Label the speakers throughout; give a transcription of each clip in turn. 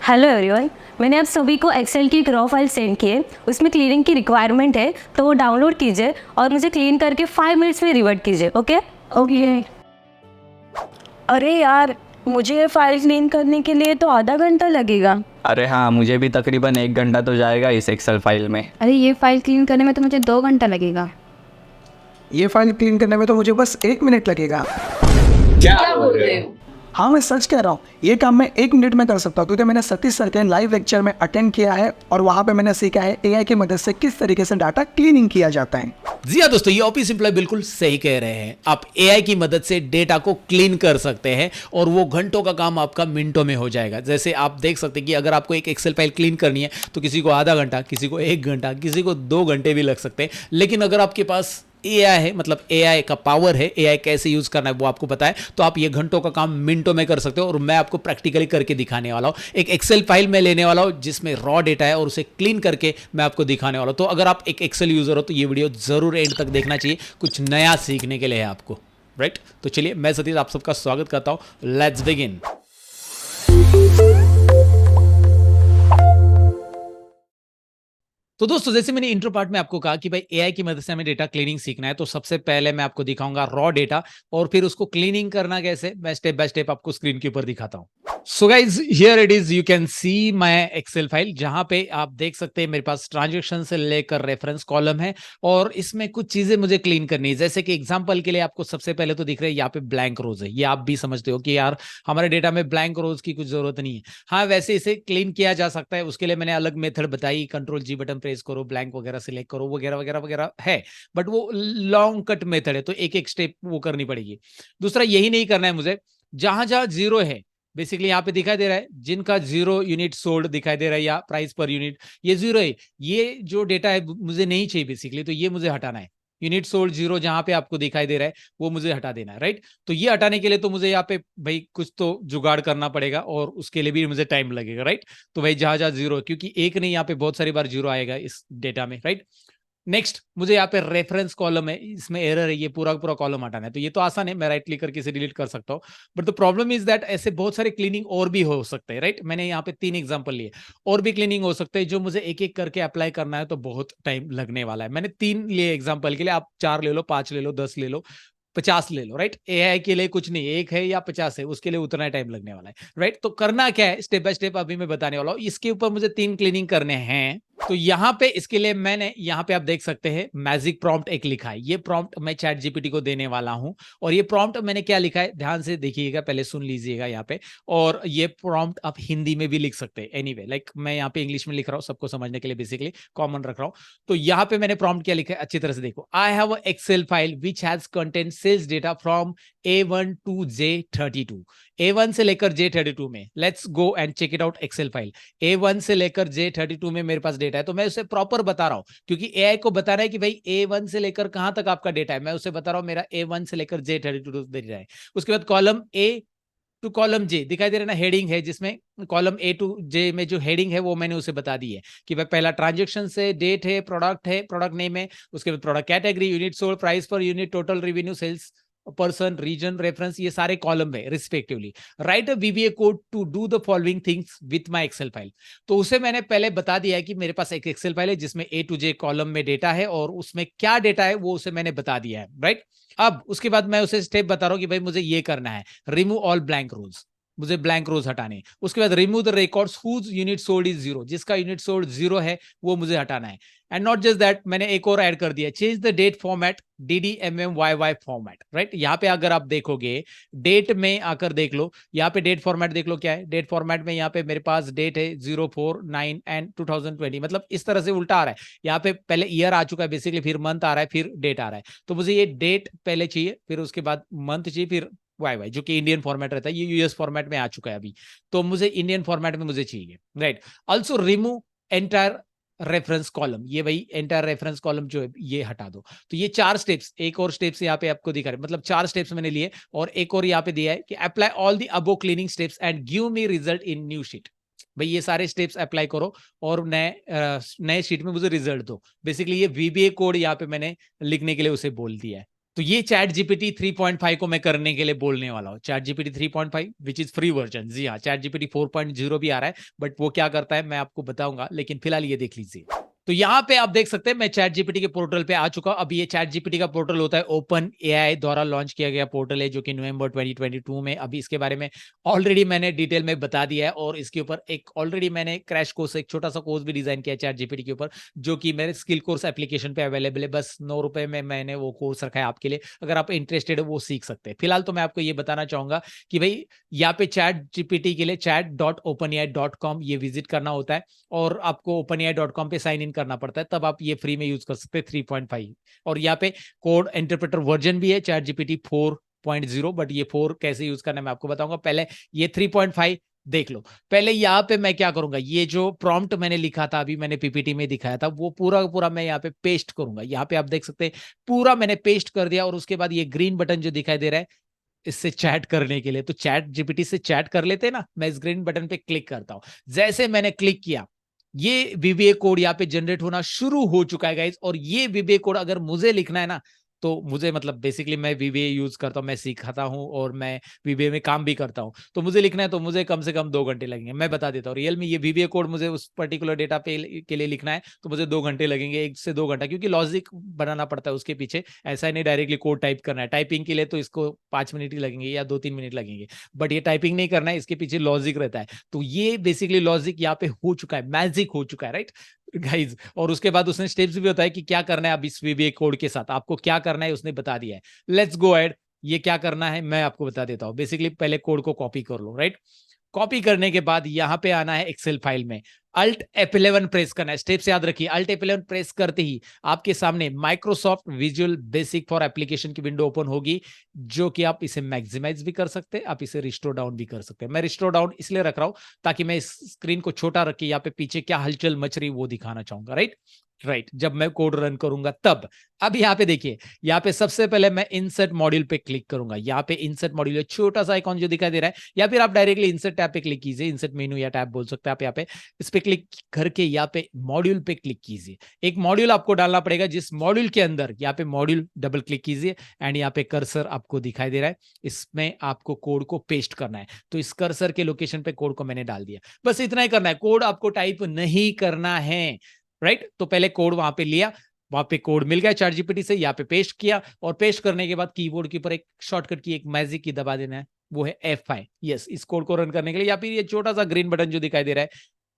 Speaker 1: Hello everyone. मैंने आप सभी को एक्सेल की एक रॉ फाइल सेंड की है। उसमें क्लीनिंग की रिक्वायरमेंट है, तो वो डाउनलोड कीजिए और मुझे क्लीन करके 5 मिनट्स में रिवर्ट कीजिए। Okay okay.
Speaker 2: अरे यार, मुझे ये फाइल क्लीन करने के लिए तो आधा घंटा लगेगा।
Speaker 3: अरे हाँ, मुझे भी तकरीबन 1 घंटा तो जाएगा इस एक्सेल फाइल में।
Speaker 4: अरे ये फाइल क्लीन करने में तो मुझे 2 घंटा लगेगा।
Speaker 5: ये फाइल क्लीन करने में तो मुझे बस 1 मिनट लगेगा।
Speaker 3: क्या बोल रहे हो?
Speaker 5: हाँ, मैं सच कह रहा हूँ। ये काम मैं 1 मिनट में कर सकता हूँ, क्योंकि मैंने सतीश सर के लाइव लेक्चर में अटेंड किया है और वहाँ पे मैंने सीखा है एआई की मदद से किस तरीके से डाटा क्लीनिंग किया जाता है।
Speaker 6: जी हाँ दोस्तों, ये ओपी सिंप्लाई बिल्कुल सही कह रहे हैं। आप एआई की मदद से डेटा को क्लीन कर सकते हैं और वो घंटों का काम आपका मिनटों में हो जाएगा। जैसे आप देख सकते हैं कि अगर आपको एक एक्सेल फाइल क्लीन करनी है तो किसी को आधा घंटा, किसी को 1 घंटा, किसी को 2 घंटे भी लग सकते हैं। लेकिन अगर आपके पास एआई है, मतलब एआई का पावर है, एआई कैसे यूज करना है वो आपको पता है, तो आप ये घंटों का काम मिनटों में कर सकते हो। और मैं आपको प्रैक्टिकली करके दिखाने वाला हूं। एक एक्सेल फाइल में लेने वाला हूं जिसमें रॉ डेटा है और उसे क्लीन करके मैं आपको दिखाने वाला हूं। तो अगर आप एक एक्सेल यूजर हो तो ये वीडियो जरूर एंड तक देखना चाहिए, कुछ नया सीखने के लिए है आपको, राइट। तो चलिए, मैं सतीश आप सबका स्वागत करता हूं। Let's begin. तो दोस्तों, जैसे मैंने इंट्रो पार्ट में आपको कहा कि भाई एआई की मदद से हमें डेटा क्लीनिंग सीखना है, तो सबसे पहले मैं आपको दिखाऊंगा रॉ डेटा और फिर उसको क्लीनिंग करना कैसे, मैं स्टेप बाय स्टेप आपको स्क्रीन के ऊपर दिखाता हूं। So guys, here it is, you can see my Excel file, जहां पे आप देख सकते हैं मेरे पास ट्रांजैक्शन से लेकर रेफरेंस कॉलम है और इसमें कुछ चीजें मुझे क्लीन करनी है। जैसे कि एग्जांपल के लिए आपको सबसे पहले तो दिख रहा है यहाँ पे ब्लैंक रोज है। ये आप भी समझते हो कि यार हमारे डेटा में ब्लैंक रोज की कुछ जरूरत नहीं है। हाँ, वैसे इसे क्लीन किया जा सकता है, उसके लिए मैंने अलग मेथड बताई, कंट्रोल G बटन प्रेस करो, ब्लैंक वगैरह सिलेक्ट करो, वगैरह वगैरह वगैरह है। बट वो लॉन्ग कट मेथड है, तो एक एक स्टेप वो करनी पड़ेगी। दूसरा, यही नहीं करना है मुझे, जहां जहां जीरो है, बेसिकली यहाँ पे दिखाई दे रहा है जिनका 0 यूनिट सोल्ड दिखाई दे रहा है या प्राइस पर यूनिट ये 0 है, ये जो डेटा है मुझे नहीं चाहिए बेसिकली, तो ये मुझे हटाना है। यूनिट सोल्ड 0 जहां पे आपको दिखाई दे रहा है वो मुझे हटा देना है, राइट। तो ये हटाने के लिए तो मुझे यहाँ पे भाई कुछ तो जुगाड़ करना पड़ेगा और उसके लिए भी मुझे टाइम लगेगा, राइट। तो भाई जहां जहां जीरो है, क्योंकि एक नहीं, यहाँ पे बहुत सारी बार जीरो आएगा इस डेटा में, राइट। नेक्स्ट, मुझे यहाँ पे रेफरेंस कॉलम है, इसमें एरर है, ये पूरा पूरा कॉलम हटाना है। तो ये तो आसान है, मैं राइट क्लिक करके इसे डिलीट कर सकता हूँ। But the problem is that ऐसे बहुत सारे क्लीनिंग और भी हो सकते हैं, राइट। मैंने यहाँ पे 3 एग्जांपल लिए, और भी क्लीनिंग हो सकते हैं जो मुझे एक एक करके अप्लाई करना है, तो बहुत टाइम लगने वाला है। मैंने 3 लिए एग्जाम्पल के लिए, आप 4 ले लो, 5 ले लो, 10 ले लो, 50 ले लो, राइट। एआई के लिए कुछ नहीं, 1 है या 50 है, उसके लिए उतना टाइम लगने वाला है, राइट। तो करना क्या है, स्टेप बाय स्टेप अभी मैं बताने वाला हूँ। इसके ऊपर मुझे 3 क्लीनिंग करने हैं। तो यहाँ पे इसके लिए मैंने यहाँ पे आप देख सकते हैं मैजिक प्रॉम्प्ट एक लिखा है। ये प्रॉम्प्ट मैं चैट जीपीटी को देने वाला हूं और ये प्रॉम्प्ट मैंने क्या लिखा है ध्यान से देखिएगा, पहले सुन लीजिएगा यहाँ पे। और ये प्रॉम्प्ट आप हिंदी में भी लिख सकते हैं, एनीवे लाइक मैं यहाँ पे इंग्लिश में लिख रहा हूँ सबको समझने के लिए, बेसिकली कॉमन रख रहा हूँ। तो यहाँ पे मैंने प्रॉम्प्ट क्या लिखा है अच्छी तरह से देखो। I have a Excel file which has content sales data from A1 to J32। A1 से लेकर J32 में, let's go and check it out Excel file. A1 से लेकर J32 में मेरे पास डेटा है, तो मैं उसे प्रॉपर बता रहा हूं, क्योंकि एआई को बता रहा है कि भाई A1 से लेकर कहां तक आपका डेटा है। मैं उसे बता रहा हूं मेरा A1 से लेकर J32 डेटा है। उसके बाद column A to column J दिखाई दे रहा है ना, हेडिंग है, जिसमें कॉलम A टू J में जो हेडिंग है वो मैंने उसे बता दी है कि भाई पहला ट्रांजेक्शन से, डेट है, प्रोडक्ट नेम है, उसके बाद product category, unit sold, price per unit, total revenue, sales person, region, reference, ये सारे कॉलम है respectively. Write a VBA code to do the following things with my Excel file. तो उसे मैंने पहले बता दिया है कि मेरे पास एक एक्सेल फाइल है जिसमें A टू J कॉलम में डेटा है और उसमें क्या डेटा है वो उसे मैंने बता दिया है, राइट। अब उसके बाद मैं उसे स्टेप बता रहा हूं कि भाई मुझे ये करना है, रिमूव ऑल ब्लैंक रोज, मुझे ब्लैंक रोज हटाने। उसके बाद remove the records whose unit sold is 0, जिसका यूनिट सोल्ड 0 है वो मुझे हटाना है। एंड नॉट जस्ट दैट, मैंने एक और ऐड कर दिया, change the date format DDMMYY format, right. यहाँ पे अगर आप देखोगे डेट में आकर देख लो, यहाँ पे डेट फॉर्मेट देख लो क्या है। डेट फॉर्मेट में यहाँ पे मेरे पास डेट है 04/9 एंड 2020, मतलब इस तरह से उल्टा आ रहा है। यहाँ पे पहले ईयर आ चुका है बेसिकली, फिर मंथ आ रहा है, फिर डेट आ रहा है। तो मुझे ये डेट पहले चाहिए, फिर उसके बाद मंथ चाहिए, फिर वाई जो कि इंडियन फॉर्मेट रहता है, ये यूएस फॉर्मेट में आ चुका है अभी, तो मुझे इंडियन फॉर्मेट में मुझे चाहिए, right. Also remove entire reference column, ये भाई एंटायर रेफरेंस कॉलम जो है ये हटा दो। तो ये 4 स्टेप्स, एक और स्टेप्स यहाँ पे आपको दिखा रहे, मतलब 4 स्टेप्स मैंने लिए और एक और यहाँ पे दिया है कि apply all the above cleaning steps and give me result in new sheet. भाई ये सारे स्टेप्स अप्लाई करो और नए शीट में मुझे रिजल्ट दो। बेसिकली ये VBA कोड यहाँ पे मैंने लिखने के लिए उसे बोल दिया है। तो ये चैट जीपीटी 3.5 को मैं करने के लिए बोलने वाला हूँ। Chat GPT 3.5 which is free version. जी हाँ, चैट जीपीटी 4.0 भी आ रहा है, बट वो क्या करता है मैं आपको बताऊंगा, लेकिन फिलहाल ये देख लीजिए। तो यहाँ पे आप देख सकते हैं मैं चैट जीपीटी के पोर्टल पे आ चुका हूं। अब ये चैट जीपीटी का पोर्टल होता है ओपन एआई द्वारा लॉन्च किया गया पोर्टल है, जो कि नवंबर 2022 में, अभी इसके बारे में ऑलरेडी मैंने डिटेल में बता दिया है, और इसके ऊपर एक ऑलरेडी मैंने क्रैश कोर्स, एक छोटा सा कोर्स भी डिजाइन किया चैट जीपीटी के ऊपर, जो कि मेरे स्किल कोर्स एप्लीकेशन पे अवेलेबल है। बस 9 रुपए में मैंने वो कोर्स रखा है आपके लिए, अगर आप इंटरेस्टेड है वो सीख सकते हैं। फिलहाल तो मैं आपको ये बताना चाहूंगा कि भाई यहाँ पे चैट जीपीटी के लिए chat.openai.com ये विजिट करना होता है, और आपको openai.com पे साइन इन करना पड़ता है, तब आप ये फ्री में यूज कर सकते हैं 3.5। और यहाँ पे कोड इंटरप्रेटर वर्जन भी है चैट जीपीटी 4.0, बट ये 4 कैसे यूज करना है मैं आपको बताऊंगा। पहले ये 3.5 देख लो। पहले यहाँ पे मैं क्या करूंगा, ये जो प्रॉम्प्ट मैंने लिखा था, अभी मैंने पीपीटी में दिखाया था, वो पूरा का पूरा मैं यहाँ पे पेस्ट करूंगा। यहाँ पे आप देख सकते हैं पूरा मैंने पेस्ट कर दिया, और उसके बाद ये ग्रीन बटन जो दिखाई दे रहा है, इससे चैट करने के लिए, तो चैट जीपीटी से चैट कर लेते हैं ना, मैं इस ग्रीन बटन पे क्लिक करता हूं। जैसे मैंने क्लिक किया, ये वीबीए कोड यहाँ पे जनरेट होना शुरू हो चुका है गाइस। और ये वीबीए कोड अगर मुझे लिखना है ना, तो मुझे मतलब बेसिकली मैं वीबीए यूज करता हूँ, मैं सिखाता हूँ और मैं वीबीए में काम भी करता हूँ, तो मुझे लिखना है तो मुझे कम से कम 2 घंटे लगेंगे। मैं बता देता हूँ रियल में, ये वीबीए कोड मुझे उस पर्टिकुलर डेटा पे के लिए लिखना है तो मुझे 2 घंटे लगेंगे, 1 से 2 घंटा, क्योंकि लॉजिक बनाना पड़ता है उसके पीछे। ऐसा ही नहीं डायरेक्टली कोड टाइप करना है, टाइपिंग के लिए तो इसको 5 मिनट ही लगेंगे या 2-3 मिनट लगेंगे, बट ये टाइपिंग नहीं करना है, इसके पीछे लॉजिक रहता है। तो ये बेसिकली लॉजिक यहाँ पे हो चुका है, मैजिक हो चुका है, राइट गाइज। और उसके बाद उसने स्टेप्स भी बताया कि क्या करना है अब इस वीबीए कोड के साथ, आपको क्या करना है उसने बता दिया है। लेट्स गो एड, ये क्या करना है मैं आपको बता देता हूं। बेसिकली पहले कोड को कॉपी कर लो, राइट। कॉपी करने के बाद यहां पे आना है एक्सेल फाइल में, Alt F11 प्रेस करना है। स्टेप्स याद रखिए, Alt F11 प्रेस करते ही आपके सामने Microsoft visual basic for application की विंडो ओपन होगी, जो कि आप इसे मैक्सिमाइज भी कर सकते हैं, आप इसे रिस्टोर डाउन भी कर सकते हैं। मैं रिस्टोर डाउन इसलिए रख रहा हूं ताकि मैं इस स्क्रीन को छोटा रख के यहाँ पे पीछे क्या हलचल मच रही वो दिखाना चाहूंगा, राइट। जब मैं कोड रन करूंगा तब। अब यहाँ पे देखिए, यहाँ पे सबसे पहले मैं इंसर्ट मॉड्यूल पे क्लिक करूंगा। यहाँ पे इंसर्ट मॉड्यूल छोटा सा आइकॉन जो दिखाई दे रहा है, या फिर आप डायरेक्टली इंसर्ट टैब पे क्लिक कीजिए, इंसर्ट मेनू या टैब बोल सकते हैं आप। यहाँ पे इस पे क्लिक करके यहाँ पे मॉड्यूल पे क्लिक कीजिए। एक मॉड्यूल आपको डालना पड़ेगा, जिस मॉड्यूल के अंदर यहाँ पे मॉड्यूल डबल क्लिक कीजिए, एंड यहाँ पे कर्सर आपको दिखाई दे रहा है, इसमें आपको कोड को पेस्ट करना है। तो इस कर्सर के लोकेशन पे कोड को मैंने डाल दिया, बस इतना ही करना है, कोड आपको टाइप नहीं करना है, राइट। तो पहले कोड वहां पे लिया, वहां पे कोड मिल गया चैट जीपीटी से, यहाँ पे पेस्ट किया, और पेस्ट करने के बाद कीबोर्ड के ऊपर एक शॉर्टकट की एक मैजिक की दबा देना है, वो है F5। यस, इस कोड को रन करने के लिए, या फिर ये छोटा सा ग्रीन बटन जो दिखाई दे रहा है,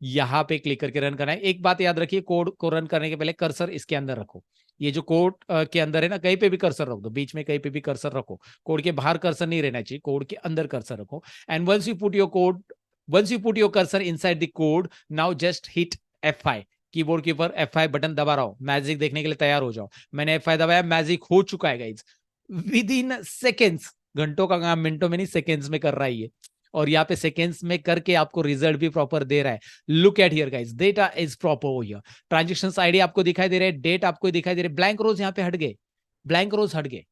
Speaker 6: यहाँ पे क्लिक करके रन करना है। एक बात याद रखिए, कोड को रन करने के पहले कर्सर इसके अंदर रखो। ये जो कोड के अंदर है ना, कहीं पे भी कर्सर रख दो, बीच में कहीं पे भी कर्सर रखो, कोड के बाहर कर्सर नहीं रहना चाहिए, कोड के अंदर कर्सर रखो। And once you put your cursor inside the code, now just hit F5। Keyboard के ऊपर F5 बटन दबा रहा हूं, मैजिक देखने के लिए तैयार हो जाओ। मैंने F5 दबाया, मैजिक हो चुका है गाइज, विद इन सेकेंड्स। घंटों का काम मिनटों में नहीं, सेकेंड्स में कर रहा है ये, और यहाँ पे सेकेंड्स में करके आपको रिजल्ट भी प्रॉपर दे रहा है। Look at here guys, data is proper हो हियर। ट्रांजेक्शन आईडी आपको दिखाई दे रहे हैं, डेट आपको दिखाई दे रहे, ब्लैंक रोज यहाँ पे हट गए, ब्लैंक रोज हट गए,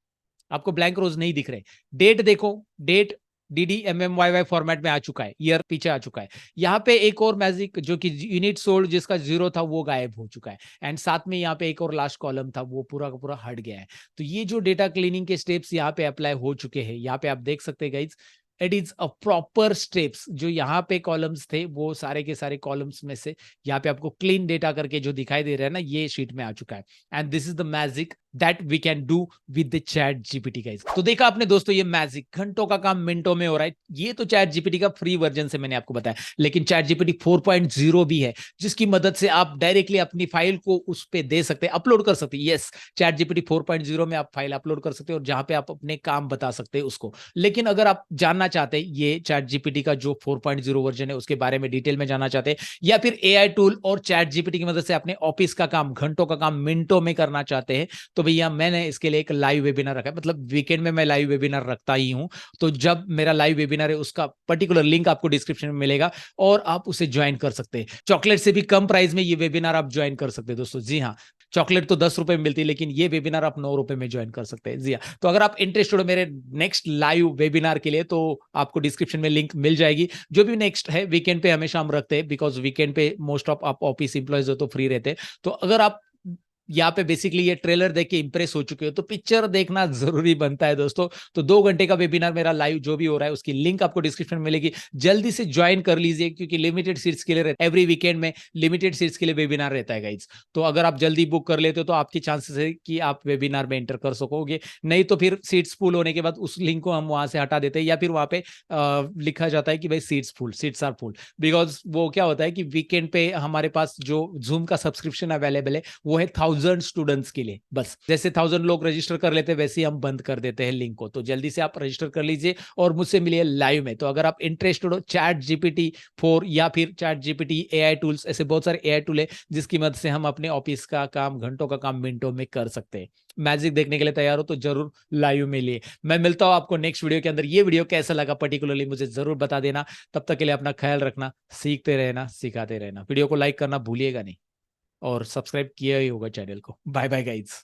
Speaker 6: आपको ब्लैंक रोज नहीं दिख रहे। डेट देखो, डेट DDMMYY फॉर्मेट में आ चुका है, ईयर पीछे आ चुका है। यहाँ पे एक और मैजिक जो कि यूनिट सोल्ड जिसका 0 था वो गायब हो चुका है, एंड साथ में यहाँ पे एक और लास्ट कॉलम था वो पूरा का पूरा हट गया है। तो ये जो डेटा क्लीनिंग के स्टेप्स यहाँ पे अप्लाई हो चुके हैं, यहाँ पे आप देख सकते हैं guys, it is a proper steps. जो यहाँ पे कॉलम्स थे वो सारे के सारे कॉलम्स में से यहाँ पे आपको क्लीन डेटा करके जो दिखाई दे रहा है ना, ये शीट में आ चुका है। And this is the magic that we can do with the ChatGPT guys. तो देखा आपने दोस्तों, ये मैजिक घंटों का काम मिनटों में हो रहा है। ये तो चैट जीपीटी का फ्री वर्जन से मैंने आपको बताया, लेकिन चैट जीपीटी 4.0 भी है, जिसकी मदद से आप डायरेक्टली अपनी फाइल को उस पे दे सकते हैं, अपलोड कर सकते हैं। यस, चैट जीपीटी 4.0 में आप फाइल अपलोड कर सकते हैं, और जहां पे आप अपने काम बता सकते हैं उसको। लेकिन अगर आप जानना चाहते हैं ये चैट जीपीटी का जो 4.0 वर्जन है उसके बारे में डिटेल में जानना चाहते हैं, या फिर एआई टूल और चैट जीपीटी की मदद से अपने ऑफिस का काम, घंटों का काम मिनटों में करना चाहते हैं, तो भैया मैंने इसके लिए एक लाइव वेबिनार रखा है। मतलब वीकेंड में मैं लाइव वेबिनार रखता ही हूं, तो जब मेरा लाइव वेबिनार है उसका पर्टिकुलर लिंक आपको डिस्क्रिप्शन में मिलेगा, और आप उसे ज्वाइन कर सकते हैं। चॉकलेट से भी कम प्राइस में ये वेबिनार आप ज्वाइन कर सकते हैं दोस्तों। जी हाँ, चॉकलेट तो 10 रुपए में मिलती है, लेकिन ये वेबिनार आप 9 रुपए में ज्वाइन कर सकते हैं। जी हाँ, तो अगर आप इंटरेस्टेड हो मेरे नेक्स्ट लाइव वेबिनार के लिए, तो आपको डिस्क्रिप्शन में लिंक मिल जाएगी। जो भी नेक्स्ट है, वीकेंड पे हमेशा हम रखते हैं, बिकॉज वीकेंड पे मोस्ट ऑफ आप ऑफिस इंप्लॉयज हो तो फ्री रहते हैं। तो अगर आप यहाँ पे बेसिकली ये ट्रेलर देख के इंप्रेस हो चुके हो तो पिक्चर देखना जरूरी बनता है दोस्तों। तो 2 घंटे का वेबिनार मेरा लाइव जो भी हो रहा है उसकी लिंक आपको डिस्क्रिप्शन में मिलेगी, जल्दी से ज्वाइन कर लीजिए क्योंकि लिमिटेड सीट्स के लिए रहता है। एवरी वीकेंड में लिमिटेड सीट्स के लिए वेबिनार रहता है गाइज। तो अगर आप जल्दी बुक कर लेते हो तो आपकी चांसेस है कि आप वेबिनार में एंटर कर सकोगे, नहीं तो फिर सीट्स फुल होने के बाद उस लिंक को हम वहां से हटा देते हैं या फिर वहां पे लिखा जाता है कि भाई seats full, seats are full. Because वो क्या होता है कि वीकेंड पे हमारे पास जो जूम का सब्सक्रिप्शन अवेलेबल है वो है 1000 स्टूडेंट्स के लिए बस। जैसे 1000 लोग रजिस्टर कर लेते हैं वैसे ही हम बंद कर देते हैं लिंक को। तो जल्दी से आप रजिस्टर कर लीजिए और मुझसे मिलिए लाइव में। तो अगर आप इंटरेस्टेड हो चैट जीपीटी 4 या फिर चैट जीपीटी एआई टूल्स, ऐसे बहुत सारे एआई टूल है जिसकी मदद से हम अपने ऑफिस का काम, घंटों का काम मिनटों में कर सकते हैं। मैजिक देखने के लिए तैयार हो तो जरूर लाइव में लिए। मैं मिलता हूं आपको नेक्स्ट वीडियो के अंदर। ये वीडियो कैसा लगा पर्टिकुलरली मुझे जरूर बता देना। तब तक के लिए अपना ख्याल रखना, सीखते रहना, सिखाते रहना। वीडियो को लाइक करना भूलिएगा नहीं और सब्सक्राइब किया ही होगा चैनल को। Bye bye guys.